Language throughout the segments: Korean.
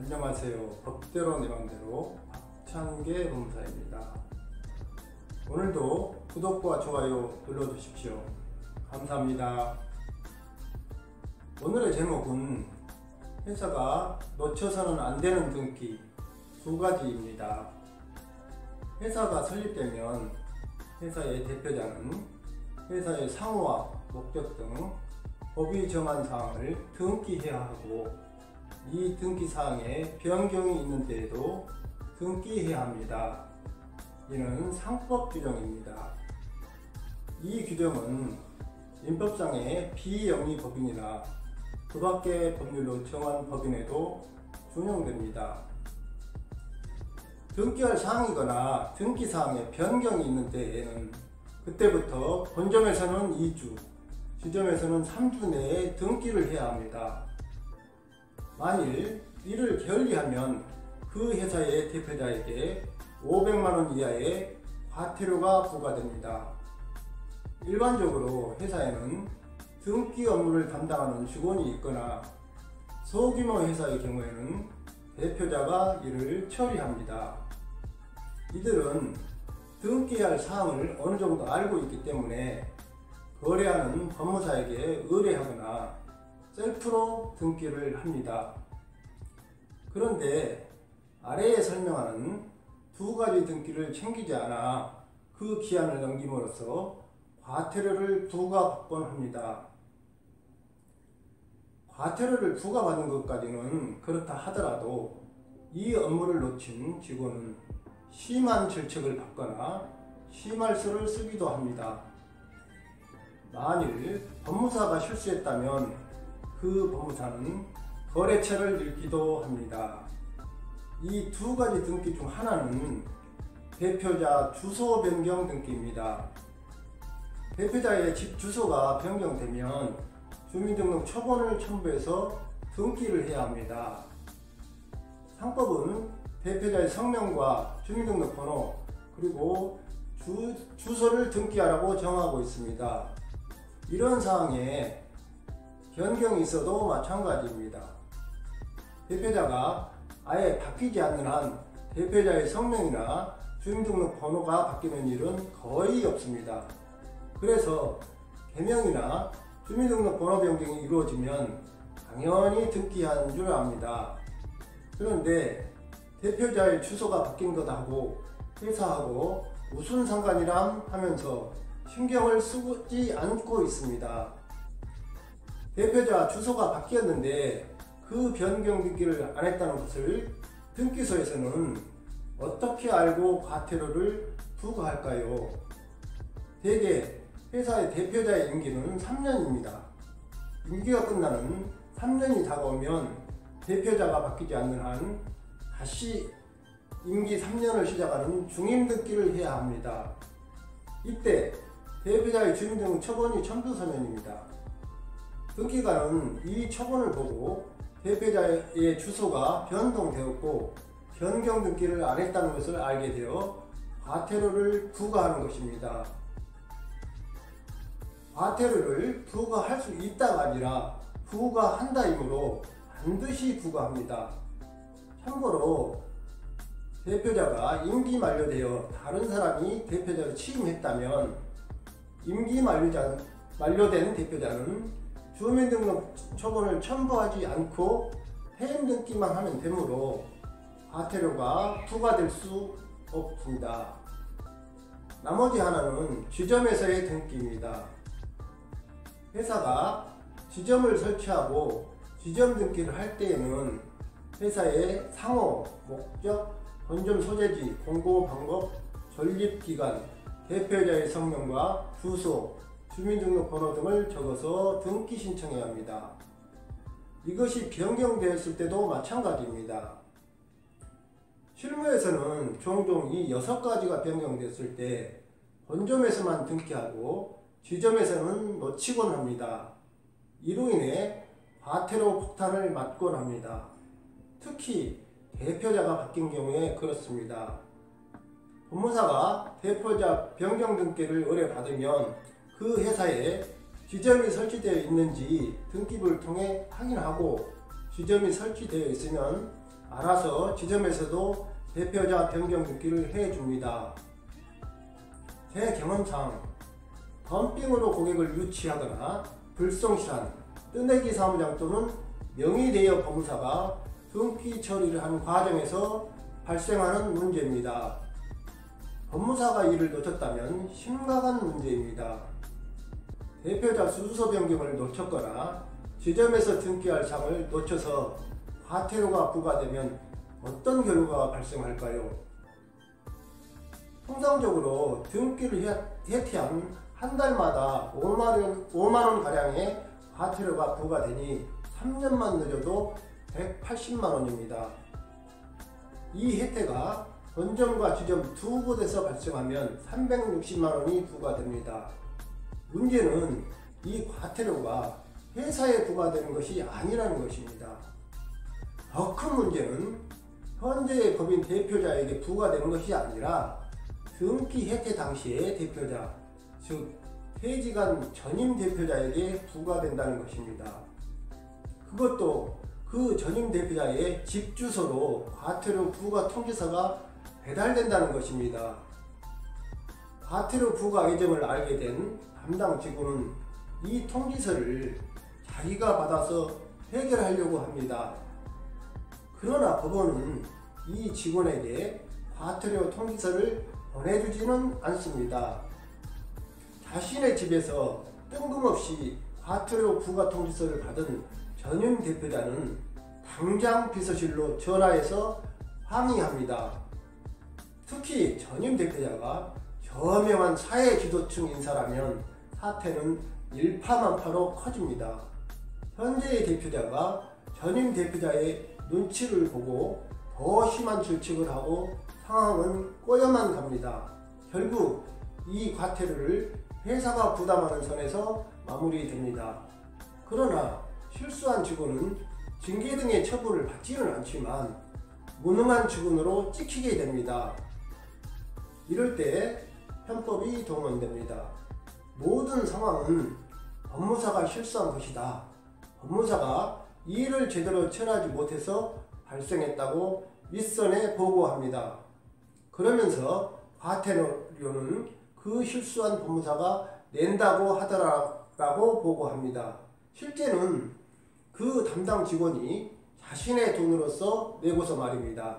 안녕하세요. 법대로 내 맘대로 박찬계 법무사입니다. 오늘도 구독과 좋아요 눌러주십시오. 감사합니다. 오늘의 제목은 회사가 놓쳐서는 안 되는 등기 두 가지입니다. 회사가 설립되면 회사의 대표자는 회사의 상호와 목적 등 법이 정한 사항을 등기해야 하고, 이 등기 사항에 변경이 있는 때에도 등기해야 합니다. 이는 상법 규정입니다. 이 규정은 민법상의 비영리법인이나 그 밖의 법률로 정한 법인에도 준용됩니다. 등기할 사항이거나 등기 사항에 변경이 있는 때에는 그때부터 본점에서는 2주, 지점에서는 3주 내에 등기를 해야 합니다. 만일 이를 게을리하면 그 회사의 대표자에게 500만원 이하의 과태료가 부과됩니다. 일반적으로 회사에는 등기 업무를 담당하는 직원이 있거나 소규모 회사의 경우에는 대표자가 이를 처리합니다. 이들은 등기할 사항을 어느 정도 알고 있기 때문에 거래하는 법무사에게 의뢰하거나 셀프로 등기를 합니다. 그런데 아래에 설명하는 두 가지 등기를 챙기지 않아 그 기한을 넘김으로써 과태료를 부과받곤 합니다. 과태료를 부과받는 것까지는 그렇다 하더라도 이 업무를 놓친 직원은 심한 질책을 받거나 심할서를 쓰기도 합니다. 만일 법무사가 실수했다면 그 법무사는 거래처를 잃기도 합니다. 이 두 가지 등기 중 하나는 대표자 주소 변경 등기입니다. 대표자의 집 주소가 변경되면 주민등록 초본을 첨부해서 등기를 해야 합니다. 상법은 대표자의 성명과 주민등록 번호 그리고 주소를 등기하라고 정하고 있습니다. 이런 사항에 변경이 있어도 마찬가지입니다. 대표자가 아예 바뀌지 않는 한 대표자의 성명이나 주민등록 번호가 바뀌는 일은 거의 없습니다. 그래서 개명이나 주민등록 번호 변경이 이루어지면 당연히 등기한 줄 압니다. 그런데 대표자의 주소가 바뀐 것하고 회사하고 무슨 상관이람 하면서 신경을 쓰지 않고 있습니다. 대표자 주소가 바뀌었는데 그 변경 등기를 안 했다는 것을 등기소에서는 어떻게 알고 과태료를 부과할까요? 대개 회사의 대표자의 임기는 3년입니다. 임기가 끝나는 3년이 다가오면 대표자가 바뀌지 않는 한 다시 임기 3년을 시작하는 중임 등기를 해야 합니다. 이때 대표자의 주민등록 초본이 첨부서면입니다. 등기관은 이 초본을 보고 대표자의 주소가 변동되었고 변경 등기를 안 했다는 것을 알게 되어 과태료를 부과하는 것입니다. 과태료를 부과할 수 있다가 아니라 부과한다이므로 반드시 부과합니다. 참고로 대표자가 임기 만료되어 다른 사람이 대표자를 취임했다면 임기 만료된 대표자는 주민등록 초본을 첨부하지 않고 해임 등기만 하면 되므로 과태료가 부과될 수 없습니다. 나머지 하나는 지점에서의 등기입니다. 회사가 지점을 설치하고 지점 등기를 할 때에는 회사의 상호, 목적, 본점 소재지, 공고 방법, 전립기간, 대표자의 성명과 주소, 주민등록번호 등을 적어서 등기 신청해야 합니다. 이것이 변경되었을 때도 마찬가지입니다. 실무에서는 종종 이 6가지가 변경됐을 때 본점에서만 등기하고 지점에서는 놓치곤 합니다. 이로 인해 과태료 폭탄을 맞곤 합니다. 특히 대표자가 바뀐 경우에 그렇습니다. 법무사가 대표자 변경 등기를 의뢰받으면 그 회사에 지점이 설치되어 있는지 등기부를 통해 확인하고 지점이 설치되어 있으면 알아서 지점에서도 대표자 변경 등기를 해줍니다. 제 경험상 덤핑으로 고객을 유치하거나 불성실한 뜨내기 사무장 또는 명의대여 법무사가 등기 처리를 하는 과정에서 발생하는 문제입니다. 법무사가 이를 놓쳤다면 심각한 문제입니다. 대표자 순서 변경을 놓쳤거나 지점에서 등기할 사항을 놓쳐서 과태료가 부과되면 어떤 결과가 발생할까요? 통상적으로 등기를 해티한 한 달마다 5만원 가량의 과태료가 부과되니 3년만 늦어도 180만원입니다. 이 혜택가 본점과 지점 두 곳에서 발생하면 360만원이 부과됩니다. 문제는 이 과태료가 회사에 부과되는 것이 아니라는 것입니다. 더 큰 문제는 현재의 법인 대표자에게 부과되는 것이 아니라 등기 혜택 당시의 대표자, 즉 퇴직한 전임 대표자에게 부과된다는 것입니다. 그것도 그 전임 대표자의 집 주소로 과태료 부과 통지서가 배달된다는 것입니다. 과태료 부과 예정을 알게 된 담당 직원은 이 통지서를 자기가 받아서 해결하려고 합니다. 그러나 법원은 이 직원에게 과태료 통지서를 보내주지는 않습니다. 자신의 집에서 뜬금없이 과태료 부과 통지서를 받은 전임 대표자는 당장 비서실로 전화해서 항의합니다. 특히 전임 대표자가 저명한 사회 지도층 인사라면 사태는 일파만파로 커집니다. 현재의 대표자가 전임 대표자의 눈치를 보고 더 심한 질책을 하고 상황은 꼬여만 갑니다. 결국 이 과태료를 회사가 부담하는 선에서 마무리됩니다. 그러나 실수한 직원은 징계 등의 처벌을 받지는 않지만 무능한 직원으로 찍히게 됩니다. 이럴 때 편법이 동원됩니다. 모든 상황은 법무사가 실수한 것이다. 법무사가 일을 제대로 처리하지 못해서 발생했다고 윗선에 보고합니다. 그러면서 과태료는 그 실수한 법무사가 낸다고 하더라고 보고합니다. 실제는 그 담당 직원이 자신의 돈으로서 내고서 말입니다.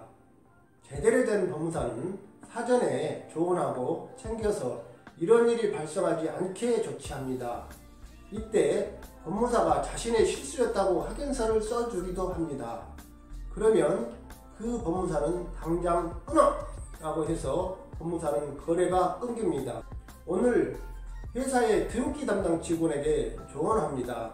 제대로 된 법무사는 사전에 조언하고 챙겨서 이런 일이 발생하지 않게 조치합니다. 이때 법무사가 자신의 실수였다고 확인서를 써주기도 합니다. 그러면 그 법무사는 당장 끊어! 라고 해서 법무사는 거래가 끊깁니다. 오늘 회사의 등기 담당 직원에게 조언합니다.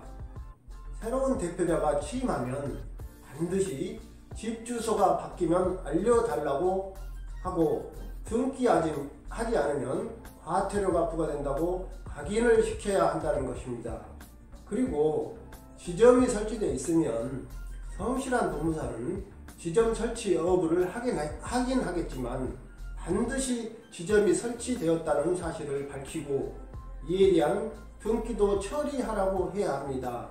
새로운 대표자가 취임하면 반드시 집 주소가 바뀌면 알려달라고 하고 등기하지 않으면 과태료가 부과된다고 각인을 시켜야 한다는 것입니다. 그리고 지점이 설치되어 있으면 성실한 법무사는 지점 설치 여부를 확인하겠지만 반드시 지점이 설치되었다는 사실을 밝히고 이에 대한 등기도 처리하라고 해야 합니다.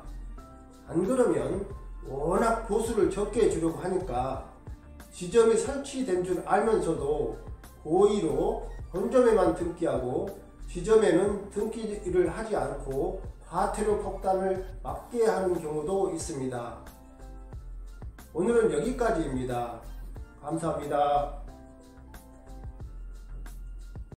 안 그러면 워낙 보수를 적게 주려고 하니까 지점이 설치된 줄 알면서도 고의로 본점에만 등기하고 지점에는 등기를 하지 않고 과태료 폭탄을 맞게 하는 경우도 있습니다. 오늘은 여기까지입니다. 감사합니다.